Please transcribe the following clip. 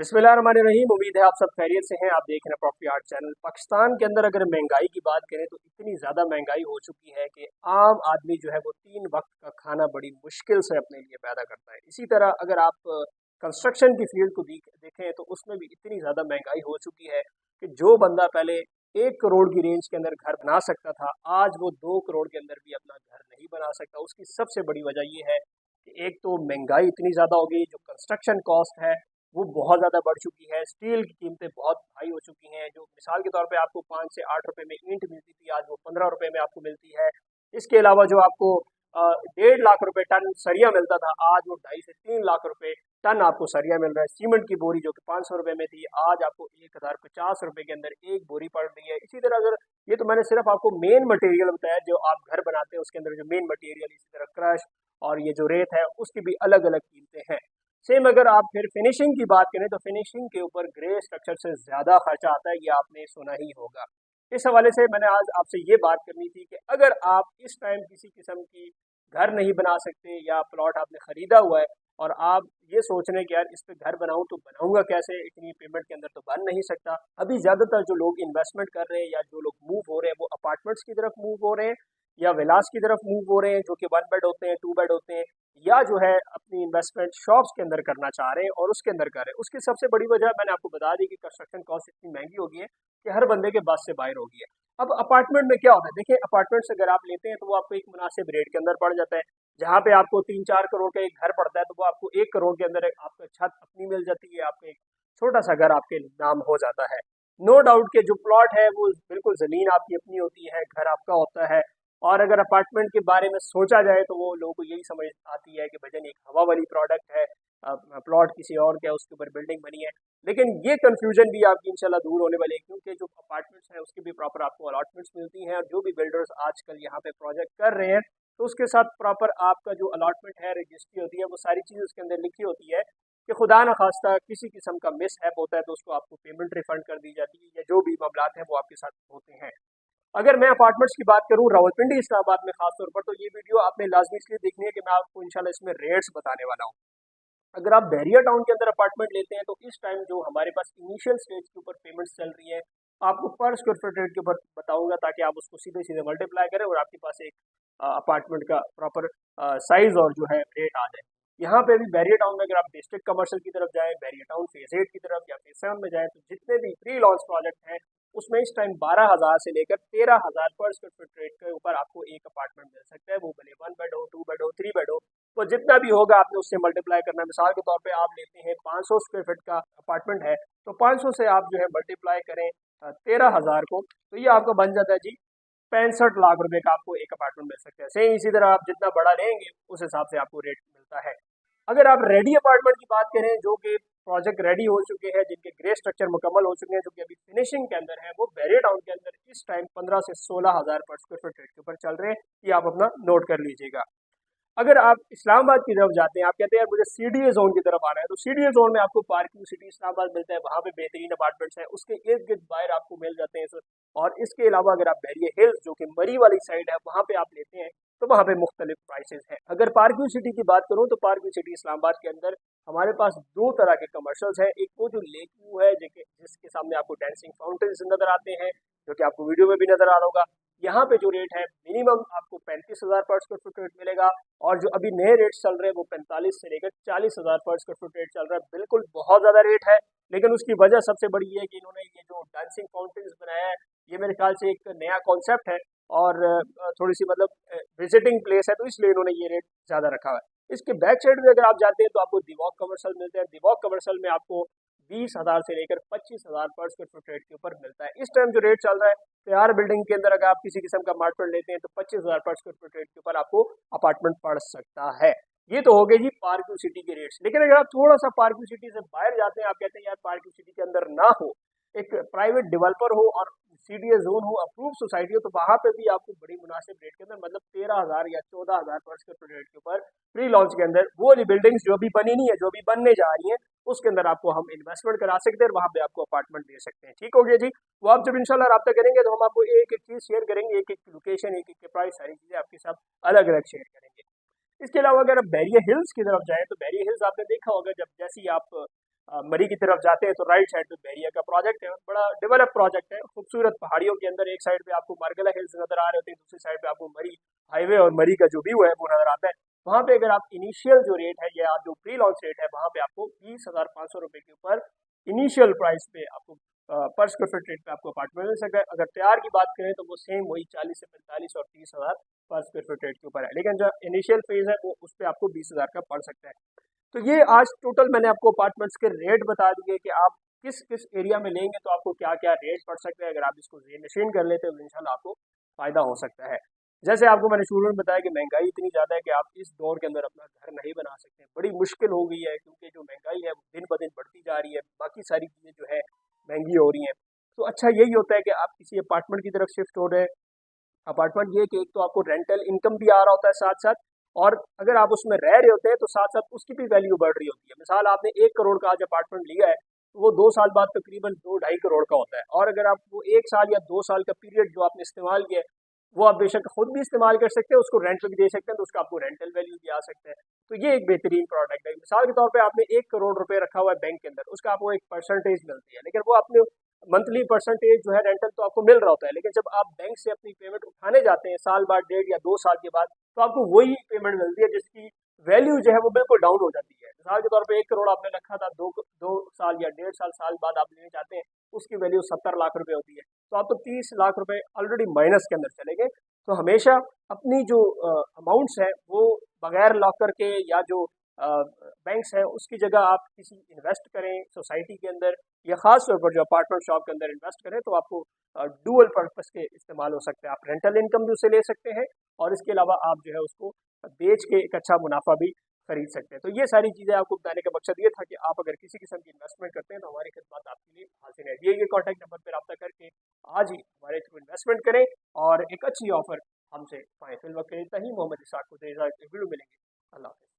बिस्मिल्लाहिर्रहमानिर्रहीम। उम्मीद है आप सब खैरियत से हैं। आप देख रहे हैं प्रॉपर्टी आर्ट चैनल। पाकिस्तान के अंदर अगर महंगाई की बात करें तो इतनी ज़्यादा महंगाई हो चुकी है कि आम आदमी जो है वो 3 वक्त का खाना बड़ी मुश्किल से अपने लिए पैदा करता है। इसी तरह अगर आप कंस्ट्रक्शन की फील्ड को देखें तो उसमें भी इतनी ज़्यादा महंगाई हो चुकी है कि जो बंदा पहले 1 करोड़ की रेंज के अंदर घर बना सकता था, आज वो 2 करोड़ के अंदर भी अपना घर नहीं बना सकता। उसकी सबसे बड़ी वजह ये है कि एक तो महंगाई इतनी ज़्यादा हो गई, जो कंस्ट्रक्शन कॉस्ट है वो बहुत ज़्यादा बढ़ चुकी है। स्टील की कीमतें बहुत हाई हो चुकी हैं। जो मिसाल के तौर पे आपको 5 से 8 रुपए में ईंट मिलती थी, आज वो 15 रुपए में आपको मिलती है। इसके अलावा जो आपको 1.5 लाख रुपए टन सरिया मिलता था, आज वो 2.5 से 3 लाख रुपए टन आपको सरिया मिल रहा है। सीमेंट की बोरी जो कि 500 रुपए में थी, आज आपको 1050 रुपए के अंदर एक बोरी पड़ रही है। इसी तरह अगर ये तो मैंने सिर्फ आपको मेन मटेरियल बताया, जो आप घर बनाते हैं उसके अंदर जो मेन मटेरियल, इसी तरह क्रश और ये जो रेत है उसकी भी अलग अलग कीमतें हैं। सेम अगर आप फिर फिनिशिंग की बात करें तो फिनिशिंग के ऊपर ग्रे स्ट्रक्चर से ज़्यादा खर्चा आता है, ये आपने सुना ही होगा। इस हवाले से मैंने आज आपसे ये बात करनी थी कि अगर आप इस टाइम किसी किस्म की घर नहीं बना सकते या प्लॉट आपने ख़रीदा हुआ है और आप ये सोच रहे हैं कि यार इस पे घर बनाऊं तो बनाऊंगा कैसे, इतनी पेमेंट के अंदर तो बन नहीं सकता। अभी ज़्यादातर जो लोग इन्वेस्टमेंट कर रहे हैं या जो लोग मूव हो रहे हैं वो अपार्टमेंट्स की तरफ मूव हो रहे हैं या विलास की तरफ मूव हो रहे हैं, जो कि 1 बेड होते हैं, 2 बेड होते हैं, या जो है अपनी इन्वेस्टमेंट शॉप्स के अंदर करना चाह रहे हैं और उसके अंदर कर रहे हैं। उसकी सबसे बड़ी वजह मैंने आपको बता दी कि कंस्ट्रक्शन कॉस्ट इतनी महंगी हो गई है कि हर बंदे के बस से बाहर हो गई है। अब अपार्टमेंट में क्या होता है, देखिए अपार्टमेंट्स अगर आप लेते हैं तो वो आपको एक मुनासिब रेट के अंदर पड़ जाता है। जहाँ पे आपको 3-4 करोड़ का एक घर पड़ता है तो वो आपको 1 करोड़ के अंदर आपको छत अपनी मिल जाती है, आपको एक छोटा सा घर आपके नाम हो जाता है। नो डाउट के जो प्लॉट है वो बिल्कुल ज़मीन आपकी अपनी होती है, घर आपका होता है। और अगर अपार्टमेंट के बारे में सोचा जाए तो वो लोगों को यही समझ आती है कि भजन एक हवा वाली प्रोडक्ट है, प्लॉट किसी और का है, उसके ऊपर बिल्डिंग बनी है। लेकिन ये कंफ्यूजन भी आपकी इंशाल्लाह दूर होने वाली है, क्योंकि जो अपार्टमेंट्स हैं उसकी भी प्रॉपर आपको अलॉटमेंट्स मिलती हैं और जो भी बिल्डर्स आजकल यहाँ पे प्रोजेक्ट कर रहे हैं तो उसके साथ प्रॉपर आपका जो अलॉटमेंट है, रजिस्ट्री होती है, वो सारी चीज़ उसके अंदर लिखी होती है कि खुदा न खास्ता किसी किस्म का मिस हैप होता है तो उसको आपको पेमेंट रिफंड कर दी जाती है, या जो भी मामलात हैं वो आपके साथ होते हैं। अगर मैं अपार्टमेंट्स की बात करूं रावलपिंडी इस्लामाबाद में खास तौर पर, तो ये वीडियो आपने लाजमी इसलिए देखनी है कि मैं आपको इंशाल्लाह इसमें रेट्स बताने वाला हूं। अगर आप बहरिया टाउन के अंदर अपार्टमेंट लेते हैं तो इस टाइम जो हमारे पास इनिशियल स्टेज के ऊपर पेमेंट्स चल रही है, आपको पर स्क्वायर फीट रेट के ऊपर बताऊंगा ताकि आप उसको सीधे सीधे मल्टीप्लाई करें और आपके पास एक अपार्टमेंट का प्रॉपर साइज और जो है रेट आ जाए। यहाँ पे भी बैरियर टाउन में अगर आप डिस्ट्रिक्ट कमर्शियल की तरफ जाएं, बैरियर टाउन फेज 8 की तरफ या फेज 7 में जाएं, तो जितने भी प्री लॉन्च प्रोजेक्ट हैं उसमें इस टाइम 12,000 से लेकर 13,000 पर स्क्वायर फीट रेट के ऊपर आपको एक अपार्टमेंट मिल सकता है। वो भले 1 बेड हो, 2 बेड हो, 3 बेड हो, तो जितना भी होगा आपने उससे मल्टीप्लाई करना है। मिसाल के तौर पे आप लेते हैं 500 स्क्वायर फीट का अपार्टमेंट है, तो 500 से आप जो है मल्टीप्लाई करें 13,000 को, तो ये आपका बन जाता है जी 65 लाख रुपए का आपको एक अपार्टमेंट मिल सकता है। सेम इसी तरह आप जितना बड़ा लेंगे उस हिसाब से आपको रेट मिलता है। अगर आप रेडी अपार्टमेंट की बात करें, जो कि प्रोजेक्ट रेडी हो चुके हैं, जिनके ग्रे स्ट्रक्चर मुकम्मल हो चुके हैं, जो कि अभी फिनिशिंग के अंदर है, वो बैरियर टाउन के अंदर इस टाइम 15 से 16,000 पर स्क्वायर फीट रेट के ऊपर चल रहे हैं। ये आप अपना नोट कर लीजिएगा। अगर आप इस्लामाबाद की तरफ जाते हैं, आप कहते हैं यार मुझे सीडीए जोन की तरफ आना है, तो सीडीए जोन में आपको पार्किंग सिटी इस्लामाबाद मिलता है, वहाँ पे बेहतरीन अपार्टमेंट्स हैं, उसके इर्द गिर्द बाहर आपको मिल जाते हैं सर। और इसके अलावा अगर आप बैरियर हिल्स जो कि मरी वाली साइड है वहाँ पे आप लेते हैं तो वहाँ पे मुख्तलिफ प्राइसेस हैं। अगर पार्किंग सिटी की बात करूँ तो पार्किंग सिटी इस्लामाबाद के अंदर हमारे पास दो तरह के कमर्शियल्स हैं। एक वो जो लेक व्यू है, जिसके सामने आपको डांसिंग फाउंटेन्स नजर आते हैं, जो कि आपको वीडियो में भी नजर आ रहा होगा। यहाँ पे जो रेट है मिनिमम आपको 35,000 पर स्क्वायर फुट रेट मिलेगा, और जो अभी नए रेट चल रहे हैं वो 45 से लेकर 40,000 पर स्क्वायर फुट रेट चल रहा है। बिल्कुल बहुत ज़्यादा रेट है, लेकिन उसकी वजह सबसे बड़ी ये है कि इन्होंने ये जो डांसिंग फाउंटेन्स बनाया है, ये मेरे ख्याल से एक नया कॉन्सेप्ट है और थोड़ी सी मतलब विजिटिंग प्लेस है, तो इसलिए इन्होंने ये रेट ज़्यादा रखा हुआ है। इसके बैक साइड में अगर आप जाते हैं तो आपको दिवॉक कमर्शियल मिलते हैं। दिवॉक कमर्शियल में आपको 20,000 से लेकर 25,000 पर स्क्वायर फुट रेट के ऊपर मिलता है। इस टाइम जो रेट चल रहा है, तैयार बिल्डिंग के अंदर अगर आप किसी किस्म का अपार्टमेंट लेते हैं तो 25,000 पर स्क्वायर फुट रेट के ऊपर आपको अपार्टमेंट पड़ सकता है। ये तो हो गए जी पार्किंग सिटी के रेट्स। लेकिन अगर आप थोड़ा सा पार्किंग सिटी से बाहर जाते हैं, आप कहते हैं यार पार्किंग सिटी के अंदर ना हो, एक प्राइवेट डेवलपर हो और सीडीए जोन हो, अप्रूव सोसाइटी हो, तो वहां पे भी आपको बड़ी मुनासिब रेट के अंदर मतलब 13,000 या 14,000 पर स्क्वायर फुट रेट के ऊपर प्री लॉन्च के अंदर वो वाली बिल्डिंग्स जो भी बनी नहीं है, जो भी बनने जा रही हैं, उसके अंदर आपको हम इन्वेस्टमेंट करा सकते हैं और वहां पे आपको अपार्टमेंट दे सकते हैं। ठीक हो गया जी। वो आप जब इंशाल्लाह रब्ता करेंगे तो हम आपको एक एक चीज़ शेयर करेंगे, एक एक लोकेशन, एक एक प्राइस, सारी चीज़ें आपके साथ अलग अलग शेयर करेंगे। इसके अलावा अगर आप बैरियर हिल्स की तरफ जाएं तो बैरियर हिल्स आपने देखा होगा, जब जैसे ही आप मरी की तरफ जाते हैं तो राइट साइड पे बहरिया का प्रोजेक्ट है, बड़ा डेवलप प्रोजेक्ट है, खूबसूरत पहाड़ियों के अंदर। एक साइड पे आपको मार्गला हिल्स नजर आ रहे होते हैं, दूसरी साइड पे आपको मरी हाईवे और मरी का जो व्यू है वो नजर आता है। वहाँ पे अगर आप इनिशियल जो रेट है या जो प्री लॉन्च रेट है, वहाँ पे आपको 20,500 रुपये के ऊपर इनिशियल प्राइस पे आपको पर स्क्वायर फीट रेट पे आपको अपार्टमेंट मिल सकता है। अगर तैयार की बात करें तो वो सेम वही 40 से 45 और 30,000 पर स्क्वायर फीट रेट के ऊपर है, लेकिन जो इनिशियल फेज है वो उस पर आपको 20,000 का पड़ सकता है। तो ये आज टोटल मैंने आपको अपार्टमेंट्स के रेट बता दिए कि आप किस किस एरिया में लेंगे तो आपको क्या क्या रेट पड़ सकते हैं। अगर आप इसको मशीन कर लेते हो तो इंशाल्लाह आपको फ़ायदा हो सकता है। जैसे आपको मैंने शुरू में बताया कि महंगाई इतनी ज़्यादा है कि आप इस दौर के अंदर अपना घर नहीं बना सकते, बड़ी मुश्किल हो गई है, क्योंकि जो महंगाई है वो दिन ब दिन बढ़ती जा रही है, बाकी सारी चीज़ें जो है महंगी हो रही हैं। तो अच्छा यही होता है कि आप किसी अपार्टमेंट की तरफ शिफ्ट हो रहे हैं। अपार्टमेंट ये कि एक तो आपको रेंटल इनकम भी आ रहा होता है साथ साथ, और अगर आप उसमें रह रहे होते हैं तो साथ साथ उसकी भी वैल्यू बढ़ रही होती है। मिसाल आपने 1 करोड़ का आज अपार्टमेंट लिया है तो वो 2 साल बाद तकरीबन 2-2.5 करोड़ का होता है, और अगर आप वो 1 साल या 2 साल का पीरियड जो आपने इस्तेमाल किया है वो आप बेशक खुद भी इस्तेमाल कर सकते हैं, उसको रेंट पे भी दे सकते हैं, तो उसका आपको रेंटल वैल्यू भी आ सकता है। तो ये एक बेहतरीन प्रोडक्ट है। मिसाल के तौर पे आपने 1 करोड़ रुपए रखा हुआ है बैंक के अंदर, उसका आपको एक परसेंटेज मिलती है, लेकिन वो आपने मंथली परसेंटेज जो है रेंटल तो आपको मिल रहा होता है, लेकिन जब आप बैंक से अपनी पेमेंट उठाने जाते हैं साल बाद, 1.5 या 2 साल के बाद, तो आपको वही पेमेंट मिलती है जिसकी वैल्यू जो है वो बिल्कुल डाउन हो जाती है। मिसाल के तौर पे 1 करोड़ आपने रखा था, 2 साल या 1.5 साल बाद आप लेने जाते हैं, उसकी वैल्यू 70 लाख रुपए होती है, तो आप तो 30 लाख रुपए ऑलरेडी माइनस के अंदर चले गए। तो हमेशा अपनी जो अमाउंट्स है वो बगैर लॉकर के या जो बैंक्स है उसकी जगह आप किसी इन्वेस्ट करें सोसाइटी के अंदर, या ख़ास तौर पर जो अपार्टमेंट शॉप के अंदर इन्वेस्ट करें, तो आपको डुअल पर्पस के इस्तेमाल हो सकते हैं। आप रेंटल इनकम भी उसे ले सकते हैं और इसके अलावा आप जो है उसको बेच के एक अच्छा मुनाफा भी खरीद सकते हैं। तो ये सारी चीज़ें आपको बताने का मकसद ये था कि आप अगर किसी किस्म की इन्वेस्टमेंट करते हैं तो हमारी खिदमत आपके लिए हाजिर है। दिए गए कॉन्टैक्ट नंबर पर रब्ता करके आज ही हमारे थ्रू इन्वेस्टमेंट करें और एक अच्छी ऑफर हमसे पाएँ। फिल वक्त के लिए इतना ही। मोहम्मद इसाक को देर वीडियो मिलेंगे। अल्लाह हाफ़िज़।